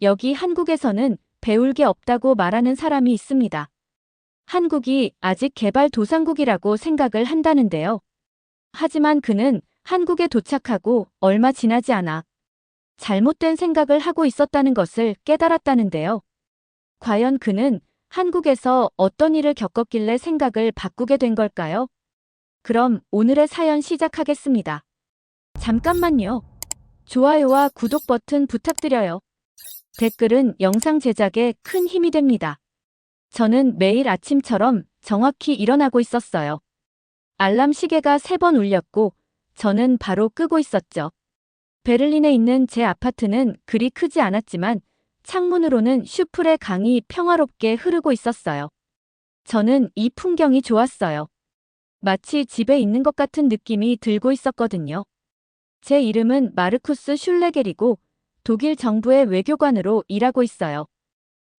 여기 한국에서는 배울 게 없다고 말하는 사람이 있습니다. 한국이 아직 개발도상국이라고 생각을 한다는데요. 하지만 그는 한국에 도착하고 얼마 지나지 않아 잘못된 생각을 하고 있었다는 것을 깨달았다는데요. 과연 그는 한국에서 어떤 일을 겪었길래 생각을 바꾸게 된 걸까요? 그럼 오늘의 사연 시작하겠습니다. 잠깐만요. 좋아요와 구독 버튼 부탁드려요. 댓글은 영상 제작에 큰 힘이 됩니다. 저는 매일 아침처럼 정확히 일어나고 있었어요. 알람 시계가 3번 울렸고 저는 바로 끄고 있었죠. 베를린에 있는 제 아파트는 그리 크지 않았지만 창문으로는 슈플의 강이 평화롭게 흐르고 있었어요. 저는 이 풍경이 좋았어요. 마치 집에 있는 것 같은 느낌이 들고 있었거든요. 제 이름은 마르쿠스 슐레겔이고 독일 정부의 외교관으로 일하고 있어요.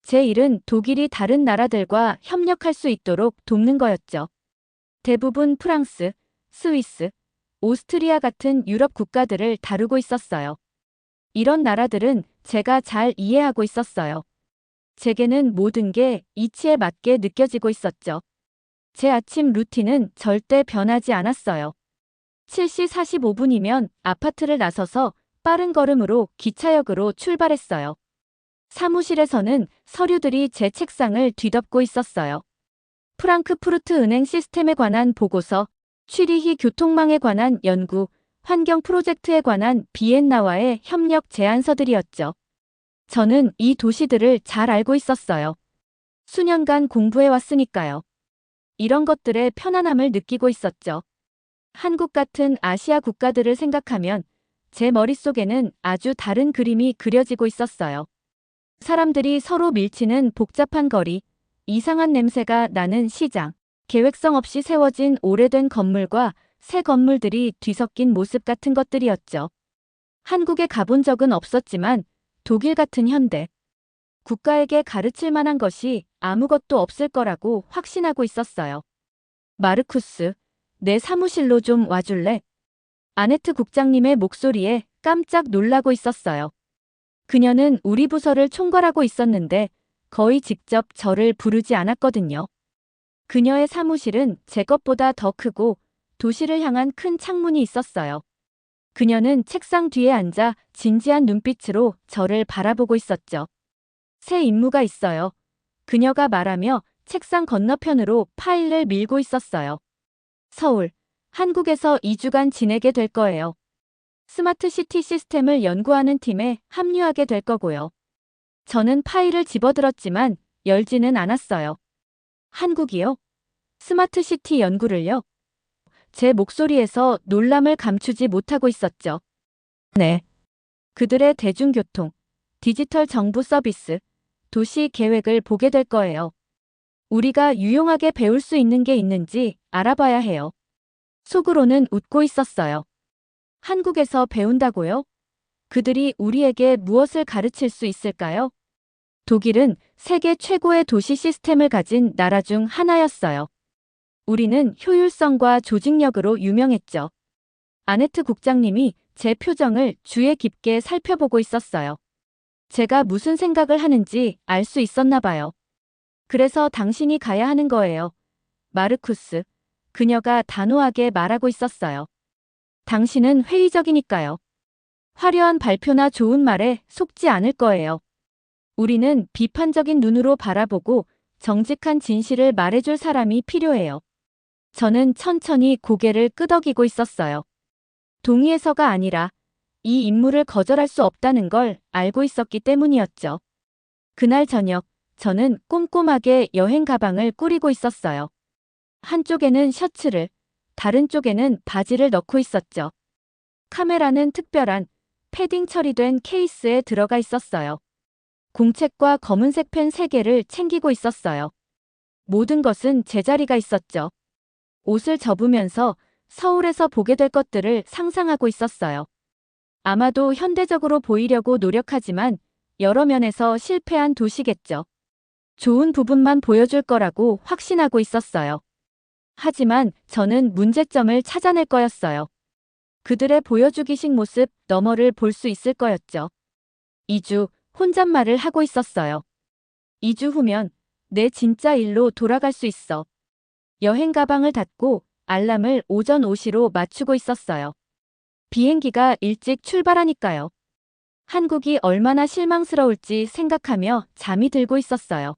제 일은 독일이 다른 나라들과 협력할 수 있도록 돕는 거였죠. 대부분 프랑스, 스위스, 오스트리아 같은 유럽 국가들을 다루고 있었어요. 이런 나라들은 제가 잘 이해하고 있었어요. 제게는 모든 게 이치에 맞게 느껴지고 있었죠. 제 아침 루틴은 절대 변하지 않았어요. 7시 45분이면 아파트를 나서서 빠른 걸음으로 기차역으로 출발했어요. 사무실에서는 서류들이 제 책상을 뒤덮고 있었어요. 프랑크푸르트 은행 시스템에 관한 보고서, 취리히 교통망에 관한 연구, 환경 프로젝트에 관한 비엔나와의 협력 제안서들이었죠. 저는 이 도시들을 잘 알고 있었어요. 수년간 공부해 왔으니까요. 이런 것들의 편안함을 느끼고 있었죠. 한국 같은 아시아 국가들을 생각하면 제 머릿속에는 아주 다른 그림이 그려지고 있었어요. 사람들이 서로 밀치는 복잡한 거리, 이상한 냄새가 나는 시장, 계획성 없이 세워진 오래된 건물과 새 건물들이 뒤섞인 모습 같은 것들이었죠. 한국에 가본 적은 없었지만 독일 같은 현대 국가에게 가르칠 만한 것이 아무것도 없을 거라고 확신하고 있었어요. 마르쿠스, 내 사무실로 좀 와줄래? 아네트 국장님의 목소리에 깜짝 놀라고 있었어요. 그녀는 우리 부서를 총괄하고 있었는데 거의 직접 저를 부르지 않았거든요. 그녀의 사무실은 제 것보다 더 크고 도시를 향한 큰 창문이 있었어요. 그녀는 책상 뒤에 앉아 진지한 눈빛으로 저를 바라보고 있었죠. 새 임무가 있어요. 그녀가 말하며 책상 건너편으로 파일을 밀고 있었어요. 서울, 한국에서 2주간 지내게 될 거예요. 스마트 시티 시스템을 연구하는 팀에 합류하게 될 거고요. 저는 파일을 집어들었지만 열지는 않았어요. 한국이요? 스마트 시티 연구를요? 제 목소리에서 놀람을 감추지 못하고 있었죠. 네. 그들의 대중교통, 디지털 정부 서비스, 도시 계획을 보게 될 거예요. 우리가 유용하게 배울 수 있는 게 있는지 알아봐야 해요. 속으로는 웃고 있었어요. 한국에서 배운다고요? 그들이 우리에게 무엇을 가르칠 수 있을까요? 독일은 세계 최고의 도시 시스템을 가진 나라 중 하나였어요. 우리는 효율성과 조직력으로 유명했죠. 아네트 국장님이 제 표정을 주의 깊게 살펴보고 있었어요. 제가 무슨 생각을 하는지 알 수 있었나 봐요. 그래서 당신이 가야 하는 거예요. 마르쿠스. 그녀가 단호하게 말하고 있었어요. 당신은 회의적이니까요. 화려한 발표나 좋은 말에 속지 않을 거예요. 우리는 비판적인 눈으로 바라보고 정직한 진실을 말해줄 사람이 필요해요. 저는 천천히 고개를 끄덕이고 있었어요. 동의해서가 아니라 이 임무를 거절할 수 없다는 걸 알고 있었기 때문이었죠. 그날 저녁, 저는 꼼꼼하게 여행 가방을 꾸리고 있었어요. 한쪽에는 셔츠를, 다른 쪽에는 바지를 넣고 있었죠. 카메라는 특별한 패딩 처리된 케이스에 들어가 있었어요. 공책과 검은색 펜 3개를 챙기고 있었어요. 모든 것은 제자리가 있었죠. 옷을 접으면서 서울에서 보게 될 것들을 상상하고 있었어요. 아마도 현대적으로 보이려고 노력하지만 여러 면에서 실패한 도시겠죠. 좋은 부분만 보여줄 거라고 확신하고 있었어요. 하지만 저는 문제점을 찾아낼 거였어요. 그들의 보여주기식 모습 너머를 볼 수 있을 거였죠. 2주 혼잣말을 하고 있었어요. 2주 후면 내 진짜 일로 돌아갈 수 있어. 여행 가방을 닫고 알람을 오전 5시로 맞추고 있었어요. 비행기가 일찍 출발하니까요. 한국이 얼마나 실망스러울지 생각하며 잠이 들고 있었어요.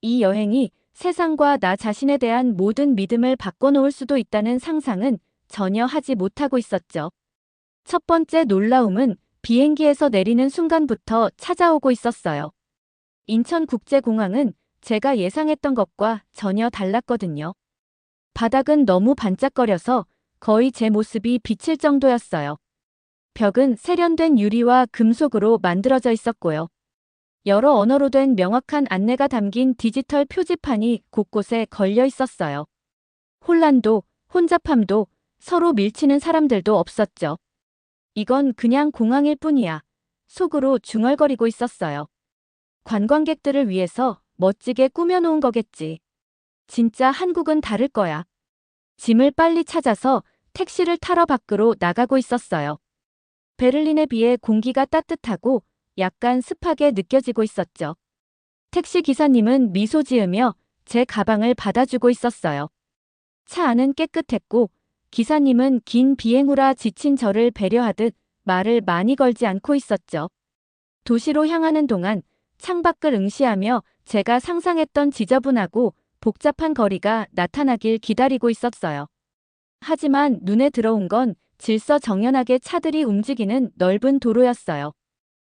이 여행이 세상과 나 자신에 대한 모든 믿음을 바꿔놓을 수도 있다는 상상은 전혀 하지 못하고 있었죠. 첫 번째 놀라움은 비행기에서 내리는 순간부터 찾아오고 있었어요. 인천국제공항은 제가 예상했던 것과 전혀 달랐거든요. 바닥은 너무 반짝거려서 거의 제 모습이 비칠 정도였어요. 벽은 세련된 유리와 금속으로 만들어져 있었고요. 여러 언어로 된 명확한 안내가 담긴 디지털 표지판이 곳곳에 걸려 있었어요. 혼란도, 혼잡함도, 서로 밀치는 사람들도 없었죠. 이건 그냥 공항일 뿐이야. 속으로 중얼거리고 있었어요. 관광객들을 위해서 멋지게 꾸며놓은 거겠지. 진짜 한국은 다를 거야. 짐을 빨리 찾아서 택시를 타러 밖으로 나가고 있었어요. 베를린에 비해 공기가 따뜻하고 약간 습하게 느껴지고 있었죠. 택시 기사님은 미소 지으며 제 가방을 받아주고 있었어요. 차 안은 깨끗했고 기사님은 긴 비행 후라 지친 저를 배려하듯 말을 많이 걸지 않고 있었죠. 도시로 향하는 동안 창밖을 응시하며 제가 상상했던 지저분하고 복잡한 거리가 나타나길 기다리고 있었어요. 하지만 눈에 들어온 건 질서정연하게 차들이 움직이는 넓은 도로였어요.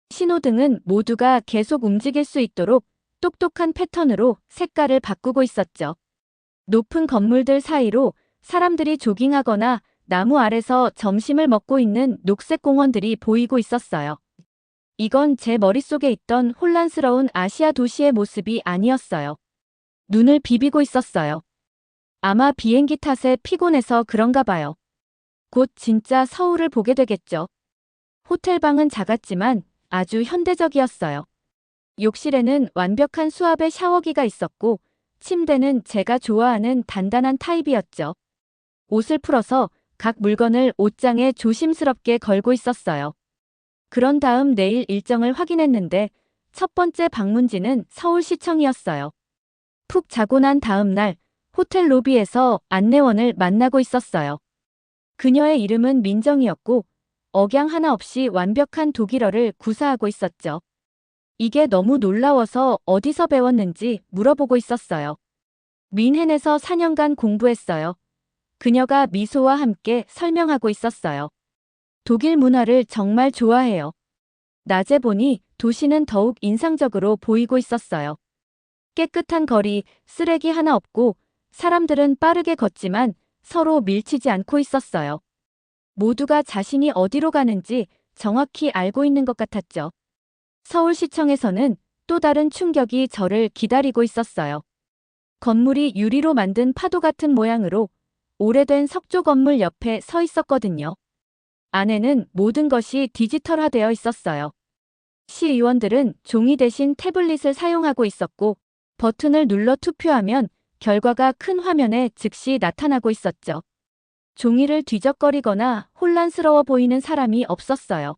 신호등은 모두가 계속 움직일 수 있도록 똑똑한 패턴으로 색깔을 바꾸고 있었죠. 높은 건물들 사이로 사람들이 조깅하거나 나무 아래서 점심을 먹고 있는 녹색 공원들이 보이고 있었어요. 이건 제 머릿속에 있던 혼란스러운 아시아 도시의 모습이 아니었어요. 눈을 비비고 있었어요. 아마 비행기 탓에 피곤해서 그런가 봐요. 곧 진짜 서울을 보게 되겠죠. 호텔방은 작았지만 아주 현대적이었어요. 욕실에는 완벽한 수압의 샤워기가 있었고 침대는 제가 좋아하는 단단한 타입이었죠. 옷을 풀어서 각 물건을 옷장에 조심스럽게 걸고 있었어요. 그런 다음 내일 일정을 확인했는데 첫 번째 방문지는 서울시청이었어요. 푹 자고 난 다음 날 호텔 로비에서 안내원을 만나고 있었어요. 그녀의 이름은 민정이었고 억양 하나 없이 완벽한 독일어를 구사하고 있었죠. 이게 너무 놀라워서 어디서 배웠는지 물어보고 있었어요. 뮌헨에서 4년간 공부했어요. 그녀가 미소와 함께 설명하고 있었어요. 독일 문화를 정말 좋아해요. 낮에 보니 도시는 더욱 인상적으로 보이고 있었어요. 깨끗한 거리, 쓰레기 하나 없고 사람들은 빠르게 걷지만 서로 밀치지 않고 있었어요. 모두가 자신이 어디로 가는지 정확히 알고 있는 것 같았죠. 서울시청에서는 또 다른 충격이 저를 기다리고 있었어요. 건물이 유리로 만든 파도 같은 모양으로 오래된 석조 건물 옆에 서 있었거든요. 안에는 모든 것이 디지털화되어 있었어요. 시의원들은 종이 대신 태블릿을 사용하고 있었고 버튼을 눌러 투표하면 결과가 큰 화면에 즉시 나타나고 있었죠. 종이를 뒤적거리거나 혼란스러워 보이는 사람이 없었어요.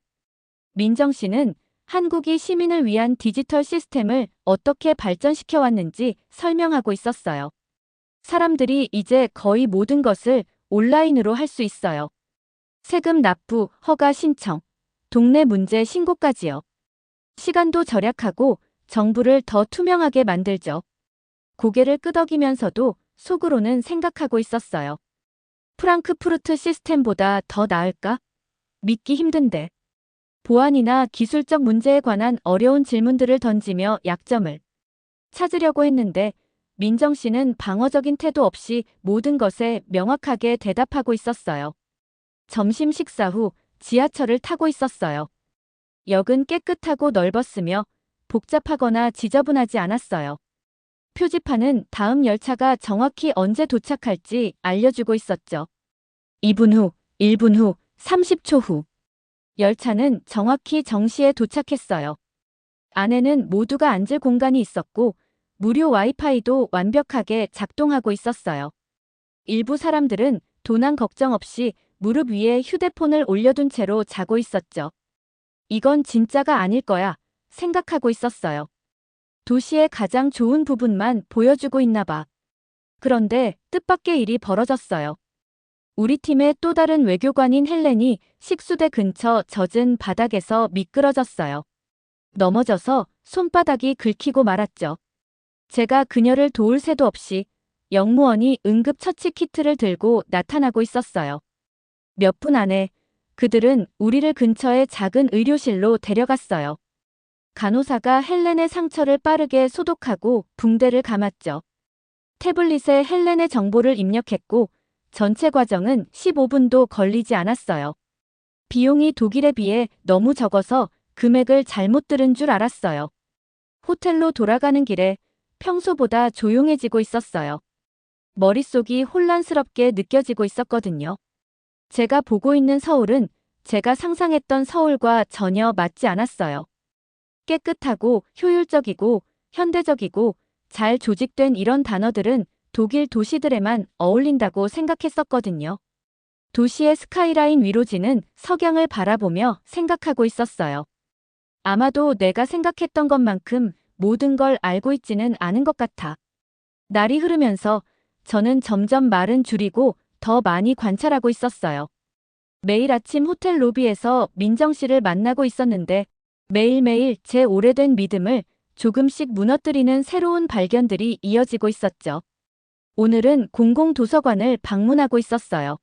민정 씨는 한국이 시민을 위한 디지털 시스템을 어떻게 발전시켜 왔는지 설명하고 있었어요. 사람들이 이제 거의 모든 것을 온라인으로 할 수 있어요. 세금 납부, 허가 신청, 동네 문제 신고까지요. 시간도 절약하고 정부를 더 투명하게 만들죠. 고개를 끄덕이면서도 속으로는 생각하고 있었어요. 프랑크푸르트 시스템보다 더 나을까? 믿기 힘든데. 보안이나 기술적 문제에 관한 어려운 질문들을 던지며 약점을 찾으려고 했는데 민정 씨는 방어적인 태도 없이 모든 것에 명확하게 대답하고 있었어요. 점심 식사 후 지하철을 타고 있었어요. 역은 깨끗하고 넓었으며 복잡하거나 지저분하지 않았어요. 표지판은 다음 열차가 정확히 언제 도착할지 알려주고 있었죠. 2분 후, 1분 후, 30초 후. 열차는 정확히 정시에 도착했어요. 안에는 모두가 앉을 공간이 있었고 무료 와이파이도 완벽하게 작동하고 있었어요. 일부 사람들은 도난 걱정 없이 무릎 위에 휴대폰을 올려둔 채로 자고 있었죠. 이건 진짜가 아닐 거야 생각하고 있었어요. 도시의 가장 좋은 부분만 보여주고 있나 봐. 그런데 뜻밖의 일이 벌어졌어요. 우리 팀의 또 다른 외교관인 헬렌이 식수대 근처 젖은 바닥에서 미끄러졌어요. 넘어져서 손바닥이 긁히고 말았죠. 제가 그녀를 도울 새도 없이 영무원이 응급처치 키트를 들고 나타나고 있었어요. 몇 분 안에 그들은 우리를 근처의 작은 의료실로 데려갔어요. 간호사가 헬렌의 상처를 빠르게 소독하고 붕대를 감았죠. 태블릿에 헬렌의 정보를 입력했고 전체 과정은 15분도 걸리지 않았어요. 비용이 독일에 비해 너무 적어서 금액을 잘못 들은 줄 알았어요. 호텔로 돌아가는 길에 평소보다 조용해지고 있었어요. 머릿속이 혼란스럽게 느껴지고 있었거든요. 제가 보고 있는 서울은 제가 상상했던 서울과 전혀 맞지 않았어요. 깨끗하고 효율적이고 현대적이고 잘 조직된 이런 단어들은 독일 도시들에만 어울린다고 생각했었거든요. 도시의 스카이라인 위로 지는 석양을 바라보며 생각하고 있었어요. 아마도 내가 생각했던 것만큼 모든 걸 알고 있지는 않은 것 같아. 날이 흐르면서 저는 점점 말은 줄이고 더 많이 관찰하고 있었어요. 매일 아침 호텔 로비에서 민정 씨를 만나고 있었는데 매일매일 제 오래된 믿음을 조금씩 무너뜨리는 새로운 발견들이 이어지고 있었죠. 오늘은 공공도서관을 방문하고 있었어요.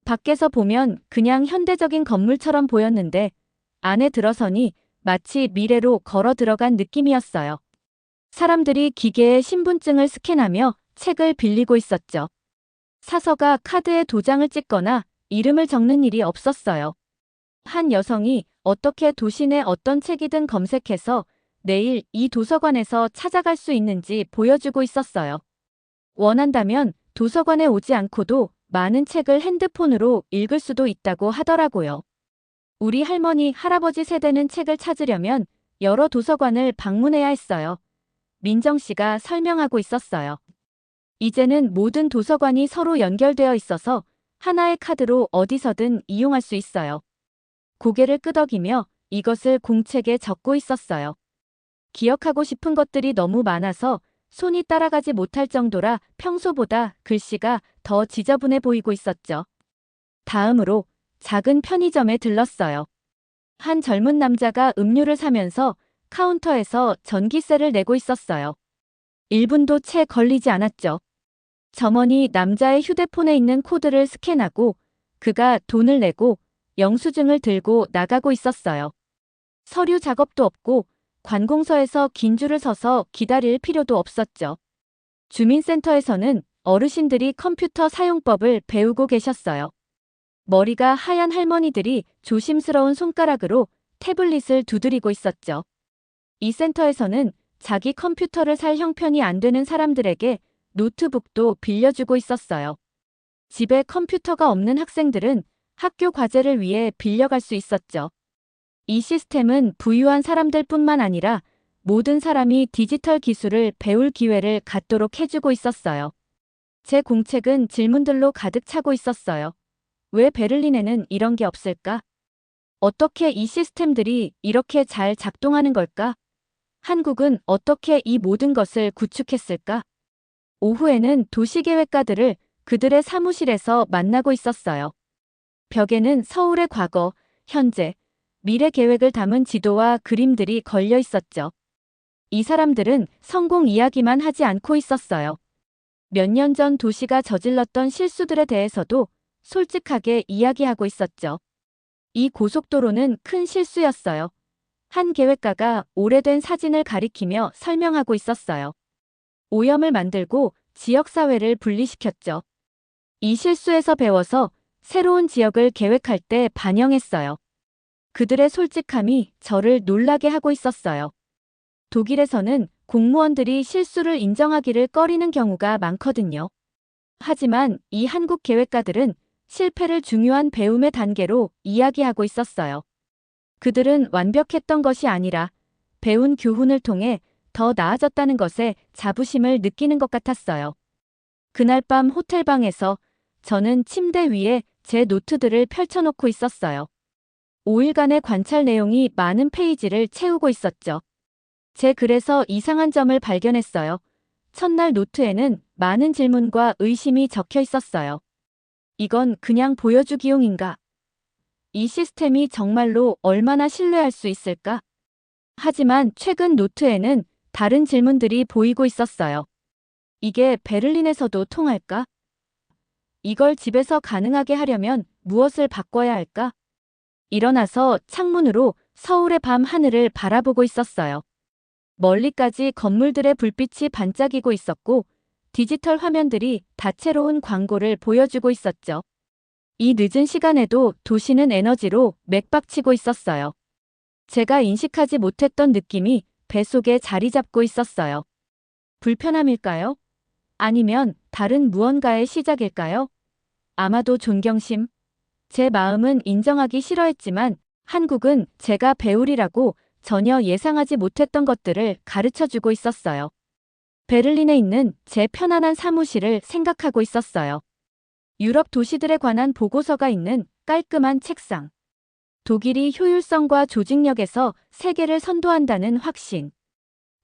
밖에서 보면 그냥 현대적인 건물처럼 보였는데 안에 들어서니 마치 미래로 걸어 들어간 느낌이었어요. 사람들이 기계에 신분증을 스캔하며 책을 빌리고 있었죠. 사서가 카드에 도장을 찍거나 이름을 적는 일이 없었어요. 한 여성이 어떻게 도시 내 어떤 책이든 검색해서 내일 이 도서관에서 찾아갈 수 있는지 보여주고 있었어요. 원한다면 도서관에 오지 않고도 많은 책을 핸드폰으로 읽을 수도 있다고 하더라고요. 우리 할머니, 할아버지 세대는 책을 찾으려면 여러 도서관을 방문해야 했어요. 민정 씨가 설명하고 있었어요. 이제는 모든 도서관이 서로 연결되어 있어서 하나의 카드로 어디서든 이용할 수 있어요. 고개를 끄덕이며 이것을 공책에 적고 있었어요. 기억하고 싶은 것들이 너무 많아서 손이 따라가지 못할 정도라 평소보다 글씨가 더 지저분해 보이고 있었죠. 다음으로 작은 편의점에 들렀어요. 한 젊은 남자가 음료를 사면서 카운터에서 전기세를 내고 있었어요. 1분도 채 걸리지 않았죠. 점원이 남자의 휴대폰에 있는 코드를 스캔하고 그가 돈을 내고 영수증을 들고 나가고 있었어요. 서류 작업도 없고 관공서에서 긴 줄을 서서 기다릴 필요도 없었죠. 주민센터에서는 어르신들이 컴퓨터 사용법을 배우고 계셨어요. 머리가 하얀 할머니들이 조심스러운 손가락으로 태블릿을 두드리고 있었죠. 이 센터에서는 자기 컴퓨터를 살 형편이 안 되는 사람들에게 노트북도 빌려주고 있었어요. 집에 컴퓨터가 없는 학생들은 학교 과제를 위해 빌려갈 수 있었죠. 이 시스템은 부유한 사람들뿐만 아니라 모든 사람이 디지털 기술을 배울 기회를 갖도록 해주고 있었어요. 제 공책은 질문들로 가득 차고 있었어요. 왜 베를린에는 이런 게 없을까? 어떻게 이 시스템들이 이렇게 잘 작동하는 걸까? 한국은 어떻게 이 모든 것을 구축했을까? 오후에는 도시계획가들을 그들의 사무실에서 만나고 있었어요. 벽에는 서울의 과거, 현재, 미래 계획을 담은 지도와 그림들이 걸려 있었죠. 이 사람들은 성공 이야기만 하지 않고 있었어요. 몇 년 전 도시가 저질렀던 실수들에 대해서도 솔직하게 이야기하고 있었죠. 이 고속도로는 큰 실수였어요. 한 계획가가 오래된 사진을 가리키며 설명하고 있었어요. 오염을 만들고 지역사회를 분리시켰죠. 이 실수에서 배워서 새로운 지역을 계획할 때 반영했어요. 그들의 솔직함이 저를 놀라게 하고 있었어요. 독일에서는 공무원들이 실수를 인정하기를 꺼리는 경우가 많거든요. 하지만 이 한국 계획가들은 실패를 중요한 배움의 단계로 이야기하고 있었어요. 그들은 완벽했던 것이 아니라 배운 교훈을 통해 더 나아졌다는 것에 자부심을 느끼는 것 같았어요. 그날 밤 호텔방에서 저는 침대 위에 제 노트들을 펼쳐놓고 있었어요. 5일간의 관찰 내용이 많은 페이지를 채우고 있었죠. 제 글에서 이상한 점을 발견했어요. 첫날 노트에는 많은 질문과 의심이 적혀 있었어요. 이건 그냥 보여주기용인가? 이 시스템이 정말로 얼마나 신뢰할 수 있을까? 하지만 최근 노트에는 다른 질문들이 보이고 있었어요. 이게 베를린에서도 통할까? 이걸 집에서 가능하게 하려면 무엇을 바꿔야 할까? 일어나서 창문으로 서울의 밤 하늘을 바라보고 있었어요. 멀리까지 건물들의 불빛이 반짝이고 있었고 디지털 화면들이 다채로운 광고를 보여주고 있었죠. 이 늦은 시간에도 도시는 에너지로 맥박치고 있었어요. 제가 인식하지 못했던 느낌이 배 속에 자리 잡고 있었어요. 불편함일까요? 아니면 다른 무언가의 시작일까요? 아마도 존경심. 제 마음은 인정하기 싫어했지만 한국은 제가 배우리라고 전혀 예상하지 못했던 것들을 가르쳐주고 있었어요. 베를린에 있는 제 편안한 사무실을 생각하고 있었어요. 유럽 도시들에 관한 보고서가 있는 깔끔한 책상. 독일이 효율성과 조직력에서 세계를 선도한다는 확신.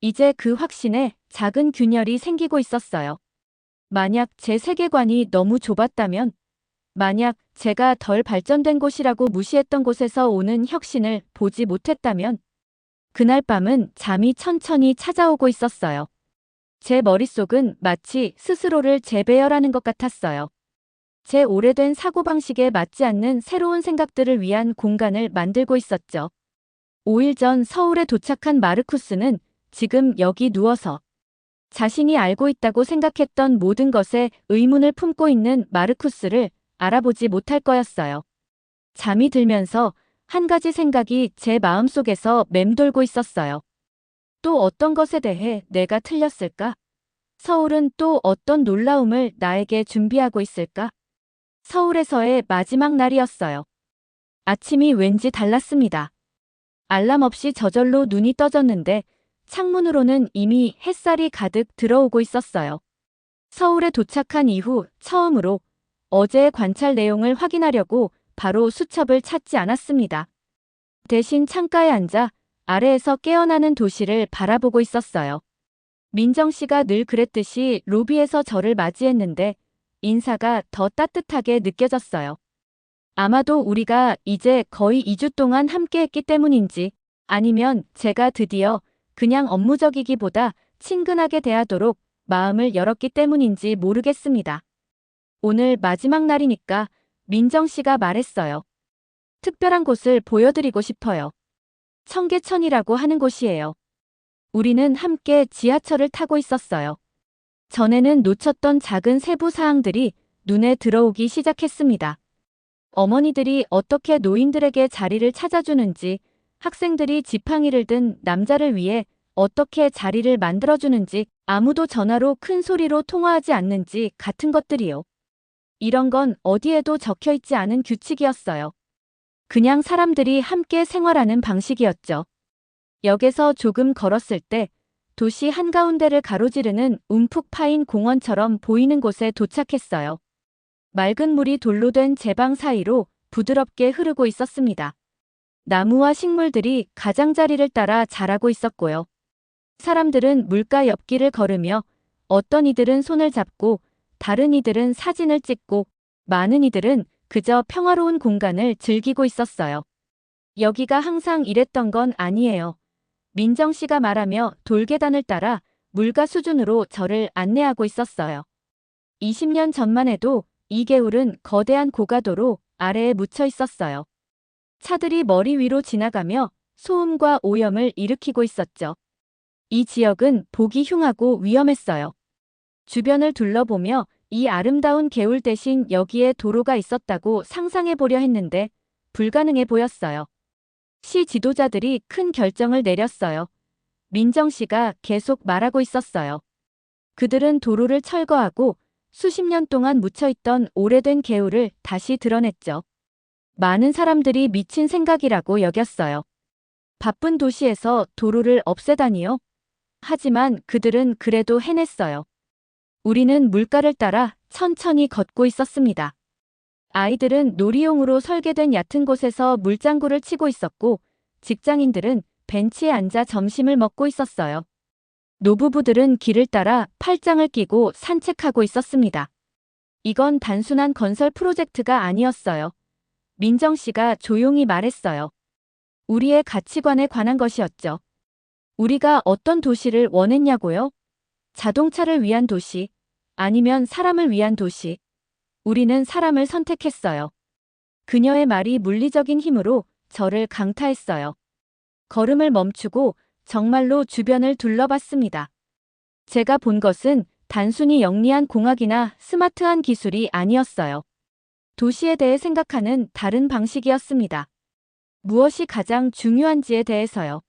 이제 그 확신에 작은 균열이 생기고 있었어요. 만약 제 세계관이 너무 좁았다면, 만약 제가 덜 발전된 곳이라고 무시했던 곳에서 오는 혁신을 보지 못했다면, 그날 밤은 잠이 천천히 찾아오고 있었어요. 제 머릿속은 마치 스스로를 재배열하는 것 같았어요. 제 오래된 사고방식에 맞지 않는 새로운 생각들을 위한 공간을 만들고 있었죠. 5일 전 서울에 도착한 마르쿠스는 지금 여기 누워서 자신이 알고 있다고 생각했던 모든 것에 의문을 품고 있는 마르쿠스를 알아보지 못할 거였어요. 잠이 들면서 한 가지 생각이 제 마음속에서 맴돌고 있었어요. 또 어떤 것에 대해 내가 틀렸을까? 서울은 또 어떤 놀라움을 나에게 준비하고 있을까? 서울에서의 마지막 날이었어요. 아침이 왠지 달랐습니다. 알람 없이 저절로 눈이 떠졌는데 창문으로는 이미 햇살이 가득 들어오고 있었어요. 서울에 도착한 이후 처음으로 어제의 관찰 내용을 확인하려고 바로 수첩을 찾지 않았습니다. 대신 창가에 앉아 아래에서 깨어나는 도시를 바라보고 있었어요. 민정 씨가 늘 그랬듯이 로비에서 저를 맞이했는데 인사가 더 따뜻하게 느껴졌어요. 아마도 우리가 이제 거의 2주 동안 함께했기 때문인지 아니면 제가 드디어 그냥 업무적이기보다 친근하게 대하도록 마음을 열었기 때문인지 모르겠습니다. 오늘 마지막 날이니까 민정 씨가 말했어요. 특별한 곳을 보여드리고 싶어요. 청계천이라고 하는 곳이에요. 우리는 함께 지하철을 타고 있었어요. 전에는 놓쳤던 작은 세부 사항들이 눈에 들어오기 시작했습니다. 어머니들이 어떻게 노인들에게 자리를 찾아주는지, 학생들이 지팡이를 든 남자를 위해 어떻게 자리를 만들어주는지, 아무도 전화로 큰 소리로 통화하지 않는지 같은 것들이요. 이런 건 어디에도 적혀 있지 않은 규칙이었어요. 그냥 사람들이 함께 생활하는 방식이었죠. 역에서 조금 걸었을 때 도시 한가운데를 가로지르는 움푹 파인 공원처럼 보이는 곳에 도착했어요. 맑은 물이 돌로 된 제방 사이로 부드럽게 흐르고 있었습니다. 나무와 식물들이 가장자리를 따라 자라고 있었고요. 사람들은 물가 옆길을 걸으며 어떤 이들은 손을 잡고 다른 이들은 사진을 찍고 많은 이들은 그저 평화로운 공간을 즐기고 있었어요. 여기가 항상 이랬던 건 아니에요. 민정 씨가 말하며 돌계단을 따라 물가 수준으로 저를 안내하고 있었어요. 20년 전만 해도 이 개울은 거대한 고가도로 아래에 묻혀 있었어요. 차들이 머리 위로 지나가며 소음과 오염을 일으키고 있었죠. 이 지역은 보기 흉하고 위험했어요. 주변을 둘러보며 이 아름다운 개울 대신 여기에 도로가 있었다고 상상해 보려 했는데 불가능해 보였어요. 시 지도자들이 큰 결정을 내렸어요. 민정 씨가 계속 말하고 있었어요. 그들은 도로를 철거하고 수십 년 동안 묻혀있던 오래된 개울을 다시 드러냈죠. 많은 사람들이 미친 생각이라고 여겼어요. 바쁜 도시에서 도로를 없애다니요? 하지만 그들은 그래도 해냈어요. 우리는 물가를 따라 천천히 걷고 있었습니다. 아이들은 놀이용으로 설계된 얕은 곳에서 물장구를 치고 있었고, 직장인들은 벤치에 앉아 점심을 먹고 있었어요. 노부부들은 길을 따라 팔짱을 끼고 산책하고 있었습니다. 이건 단순한 건설 프로젝트가 아니었어요. 민정 씨가 조용히 말했어요. 우리의 가치관에 관한 것이었죠. 우리가 어떤 도시를 원했냐고요? 자동차를 위한 도시, 아니면 사람을 위한 도시. 우리는 사람을 선택했어요. 그녀의 말이 물리적인 힘으로 저를 강타했어요. 걸음을 멈추고 정말로 주변을 둘러봤습니다. 제가 본 것은 단순히 영리한 공학이나 스마트한 기술이 아니었어요. 도시에 대해 생각하는 다른 방식이었습니다. 무엇이 가장 중요한지에 대해서요.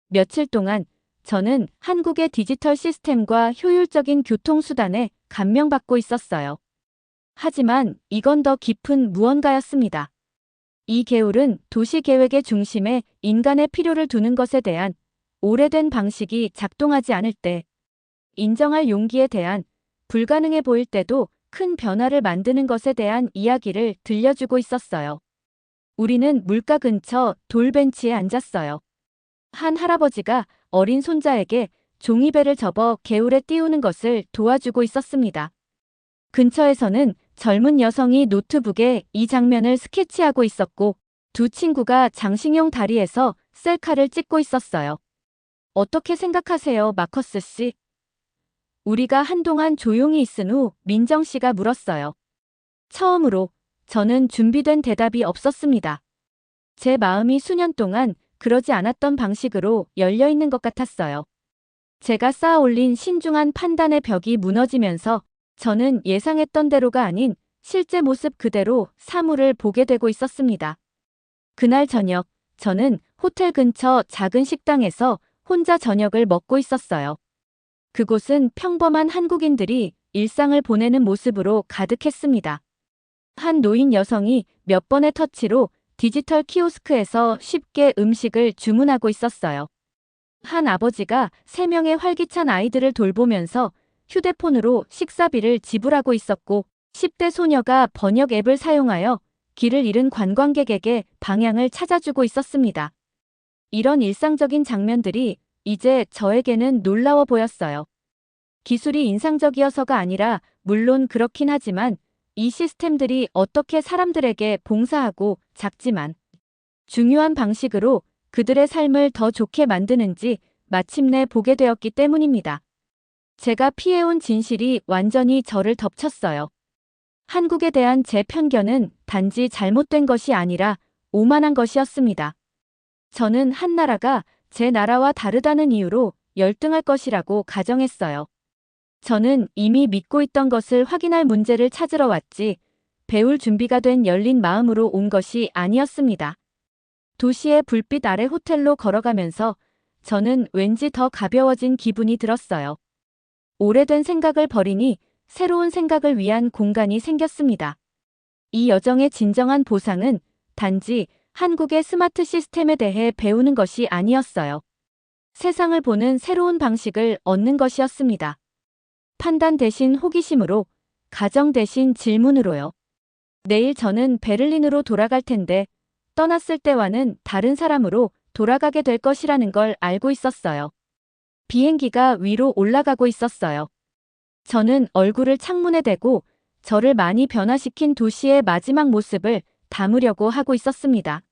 며칠 동안 저는 한국의 디지털 시스템과 효율적인 교통수단에 감명받고 있었어요. 하지만 이건 더 깊은 무언가였습니다. 이 계율은 도시 계획의 중심에 인간의 필요를 두는 것에 대한 오래된 방식이 작동하지 않을 때, 인정할 용기에 대한, 불가능해 보일 때도 큰 변화를 만드는 것에 대한 이야기를 들려주고 있었어요. 우리는 물가 근처 돌벤치에 앉았어요. 한 할아버지가 어린 손자에게 종이배를 접어 개울에 띄우는 것을 도와주고 있었습니다. 근처에서는 젊은 여성이 노트북에 이 장면을 스케치하고 있었고, 두 친구가 장식용 다리에서 셀카를 찍고 있었어요. 어떻게 생각하세요, 마커스 씨? 우리가 한동안 조용히 있은 후 민정 씨가 물었어요. 처음으로 저는 준비된 대답이 없었습니다. 제 마음이 수년 동안 그러지 않았던 방식으로 열려 있는 것 같았어요. 제가 쌓아 올린 신중한 판단의 벽이 무너지면서 저는 예상했던 대로가 아닌 실제 모습 그대로 사물을 보게 되고 있었습니다. 그날 저녁, 저는 호텔 근처 작은 식당에서 혼자 저녁을 먹고 있었어요. 그곳은 평범한 한국인들이 일상을 보내는 모습으로 가득했습니다. 한 노인 여성이 몇 번의 터치로 디지털 키오스크에서 쉽게 음식을 주문하고 있었어요. 한 아버지가 3명의 활기찬 아이들을 돌보면서 휴대폰으로 식사비를 지불하고 있었고, 10대 소녀가 번역 앱을 사용하여 길을 잃은 관광객에게 방향을 찾아주고 있었습니다. 이런 일상적인 장면들이 이제 저에게는 놀라워 보였어요. 기술이 인상적이어서가 아니라, 물론 그렇긴 하지만 이 시스템들이 어떻게 사람들에게 봉사하고 작지만 중요한 방식으로 그들의 삶을 더 좋게 만드는지 마침내 보게 되었기 때문입니다. 제가 피해온 진실이 완전히 저를 덮쳤어요. 한국에 대한 제 편견은 단지 잘못된 것이 아니라 오만한 것이었습니다. 저는 한 나라가 제 나라와 다르다는 이유로 열등할 것이라고 가정했어요. 저는 이미 믿고 있던 것을 확인할 문제를 찾으러 왔지, 배울 준비가 된 열린 마음으로 온 것이 아니었습니다. 도시의 불빛 아래 호텔로 걸어가면서 저는 왠지 더 가벼워진 기분이 들었어요. 오래된 생각을 버리니 새로운 생각을 위한 공간이 생겼습니다. 이 여정의 진정한 보상은 단지 한국의 스마트 시스템에 대해 배우는 것이 아니었어요. 세상을 보는 새로운 방식을 얻는 것이었습니다. 판단 대신 호기심으로, 가정 대신 질문으로요. 내일 저는 베를린으로 돌아갈 텐데, 떠났을 때와는 다른 사람으로 돌아가게 될 것이라는 걸 알고 있었어요. 비행기가 위로 올라가고 있었어요. 저는 얼굴을 창문에 대고 저를 많이 변화시킨 도시의 마지막 모습을 담으려고 하고 있었습니다.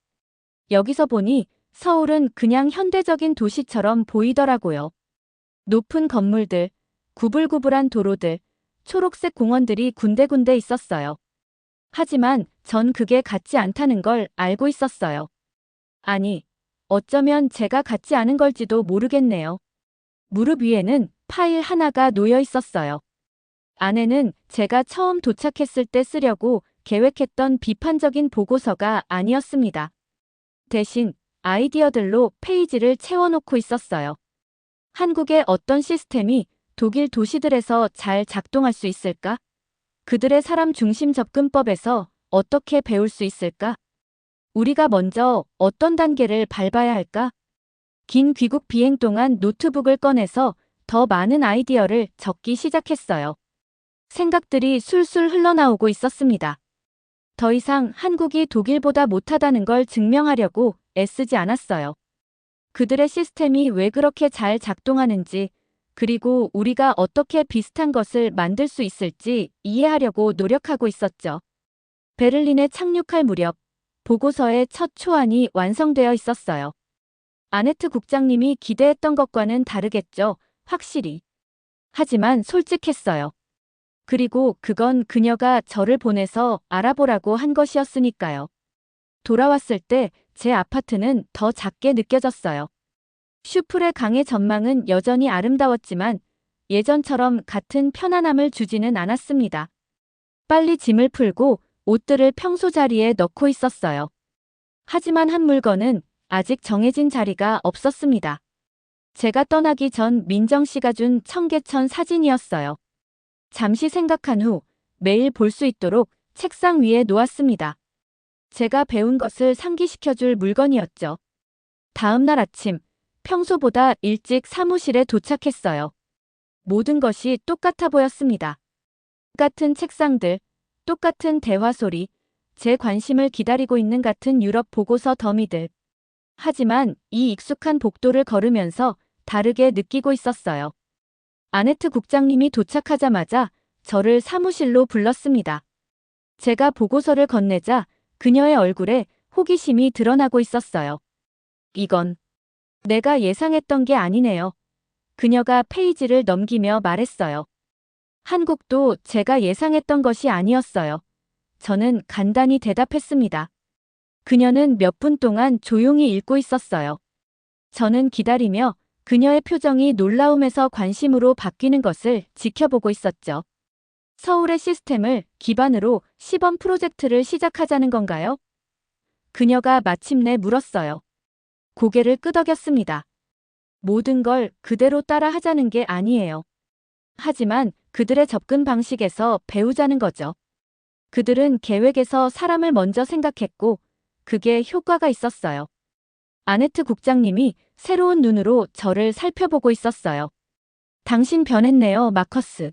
여기서 보니 서울은 그냥 현대적인 도시처럼 보이더라고요. 높은 건물들, 구불구불한 도로들, 초록색 공원들이 군데군데 있었어요. 하지만 전 그게 같지 않다는 걸 알고 있었어요. 아니, 어쩌면 제가 같지 않은 걸지도 모르겠네요. 무릎 위에는 파일 하나가 놓여 있었어요. 안에는 제가 처음 도착했을 때 쓰려고 계획했던 비판적인 보고서가 아니었습니다. 대신 아이디어들로 페이지를 채워놓고 있었어요. 한국의 어떤 시스템이 독일 도시들에서 잘 작동할 수 있을까? 그들의 사람 중심 접근법에서 어떻게 배울 수 있을까? 우리가 먼저 어떤 단계를 밟아야 할까? 긴 귀국 비행 동안 노트북을 꺼내서 더 많은 아이디어를 적기 시작했어요. 생각들이 술술 흘러나오고 있었습니다. 더 이상 한국이 독일보다 못하다는 걸 증명하려고 애쓰지 않았어요. 그들의 시스템이 왜 그렇게 잘 작동하는지, 그리고 우리가 어떻게 비슷한 것을 만들 수 있을지 이해하려고 노력하고 있었죠. 베를린에 착륙할 무렵 보고서의 첫 초안이 완성되어 있었어요. 아네트 국장님이 기대했던 것과는 다르겠죠, 확실히. 하지만 솔직했어요. 그리고 그건 그녀가 저를 보내서 알아보라고 한 것이었으니까요. 돌아왔을 때 제 아파트는 더 작게 느껴졌어요. 슈플의 강의 전망은 여전히 아름다웠지만 예전처럼 같은 편안함을 주지는 않았습니다. 빨리 짐을 풀고 옷들을 평소 자리에 넣고 있었어요. 하지만 한 물건은 아직 정해진 자리가 없었습니다. 제가 떠나기 전 민정 씨가 준 청계천 사진이었어요. 잠시 생각한 후 매일 볼 수 있도록 책상 위에 놓았습니다. 제가 배운 것을 상기시켜줄 물건이었죠. 다음 날 아침, 평소보다 일찍 사무실에 도착했어요. 모든 것이 똑같아 보였습니다. 똑같은 책상들, 똑같은 대화 소리, 제 관심을 기다리고 있는 같은 유럽 보고서 더미들. 하지만 이 익숙한 복도를 걸으면서 다르게 느끼고 있었어요. 아네트 국장님이 도착하자마자 저를 사무실로 불렀습니다. 제가 보고서를 건네자 그녀의 얼굴에 호기심이 드러나고 있었어요. 이건 내가 예상했던 게 아니네요. 그녀가 페이지를 넘기며 말했어요. 한국도 제가 예상했던 것이 아니었어요. 저는 간단히 대답했습니다. 그녀는 몇 분 동안 조용히 읽고 있었어요. 저는 기다리며 그녀의 표정이 놀라움에서 관심으로 바뀌는 것을 지켜보고 있었죠. 서울의 시스템을 기반으로 시범 프로젝트를 시작하자는 건가요? 그녀가 마침내 물었어요. 고개를 끄덕였습니다. 모든 걸 그대로 따라 하자는 게 아니에요. 하지만 그들의 접근 방식에서 배우자는 거죠. 그들은 계획에서 사람을 먼저 생각했고 그게 효과가 있었어요. 아네트 국장님이 새로운 눈으로 저를 살펴보고 있었어요. 당신 변했네요, 마커스.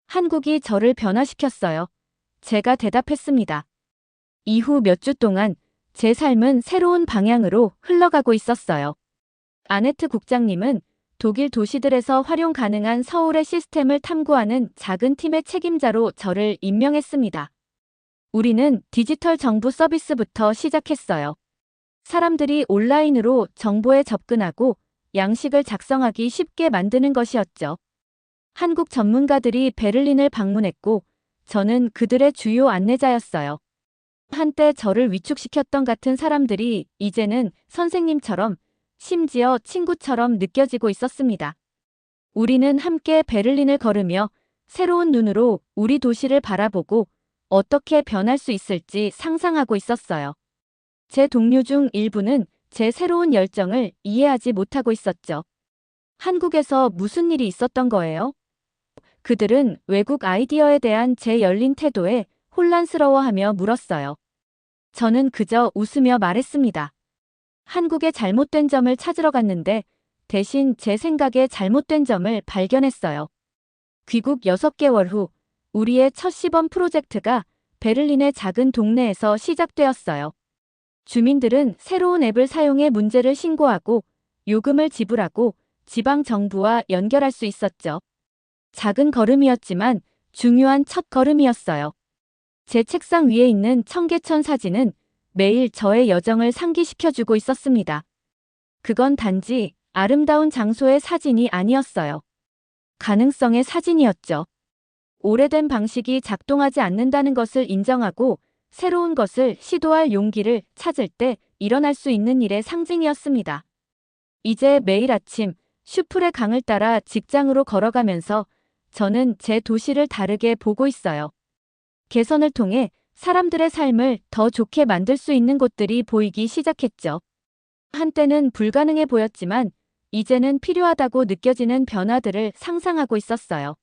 한국이 저를 변화시켰어요. 제가 대답했습니다. 이후 몇 주 동안 제 삶은 새로운 방향으로 흘러가고 있었어요. 아네트 국장님은 독일 도시들에서 활용 가능한 서울의 시스템을 탐구하는 작은 팀의 책임자로 저를 임명했습니다. 우리는 디지털 정부 서비스부터 시작했어요. 사람들이 온라인으로 정보에 접근하고 양식을 작성하기 쉽게 만드는 것이었죠. 한국 전문가들이 베를린을 방문했고 저는 그들의 주요 안내자였어요. 한때 저를 위축시켰던 같은 사람들이 이제는 선생님처럼 심지어 친구처럼 느껴지고 있었습니다. 우리는 함께 베를린을 걸으며 새로운 눈으로 우리 도시를 바라보고 어떻게 변할 수 있을지 상상하고 있었어요. 제 동료 중 일부는 제 새로운 열정을 이해하지 못하고 있었죠. 한국에서 무슨 일이 있었던 거예요? 그들은 외국 아이디어에 대한 제 열린 태도에 혼란스러워하며 물었어요. 저는 그저 웃으며 말했습니다. 한국의 잘못된 점을 찾으러 갔는데 대신 제 생각에 잘못된 점을 발견했어요. 귀국 6개월 후 우리의 첫 시범 프로젝트가 베를린의 작은 동네에서 시작되었어요. 주민들은 새로운 앱을 사용해 문제를 신고하고 요금을 지불하고 지방 정부와 연결할 수 있었죠. 작은 걸음이었지만 중요한 첫 걸음이었어요. 제 책상 위에 있는 청계천 사진은 매일 저의 여정을 상기시켜주고 있었습니다. 그건 단지 아름다운 장소의 사진이 아니었어요. 가능성의 사진이었죠. 오래된 방식이 작동하지 않는다는 것을 인정하고 새로운 것을 시도할 용기를 찾을 때 일어날 수 있는 일의 상징이었습니다. 이제 매일 아침 슈플의 강을 따라 직장으로 걸어가면서 저는 제 도시를 다르게 보고 있어요. 개선을 통해 사람들의 삶을 더 좋게 만들 수 있는 곳들이 보이기 시작했죠. 한때는 불가능해 보였지만 이제는 필요하다고 느껴지는 변화들을 상상하고 있었어요.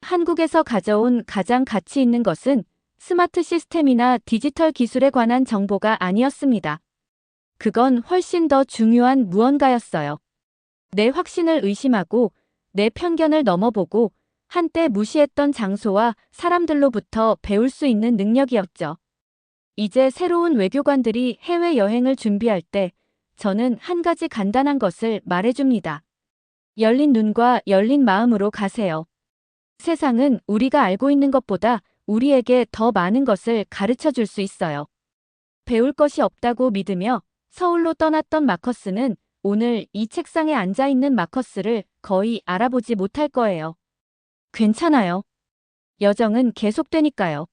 한국에서 가져온 가장 가치 있는 것은 스마트 시스템이나 디지털 기술에 관한 정보가 아니었습니다. 그건 훨씬 더 중요한 무언가였어요. 내 확신을 의심하고 내 편견을 넘어보고 한때 무시했던 장소와 사람들로부터 배울 수 있는 능력이었죠. 이제 새로운 외교관들이 해외여행을 준비할 때 저는 한 가지 간단한 것을 말해줍니다. 열린 눈과 열린 마음으로 가세요. 세상은 우리가 알고 있는 것보다 우리에게 더 많은 것을 가르쳐 줄 수 있어요. 배울 것이 없다고 믿으며 서울로 떠났던 마커스는 오늘 이 책상에 앉아 있는 마커스를 거의 알아보지 못할 거예요. 괜찮아요. 여정은 계속되니까요.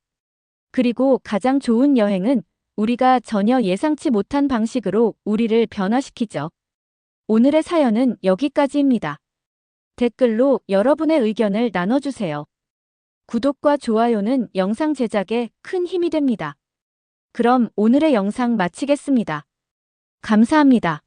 그리고 가장 좋은 여행은 우리가 전혀 예상치 못한 방식으로 우리를 변화시키죠. 오늘의 사연은 여기까지입니다. 댓글로 여러분의 의견을 나눠주세요. 구독과 좋아요는 영상 제작에 큰 힘이 됩니다. 그럼 오늘의 영상 마치겠습니다. 감사합니다.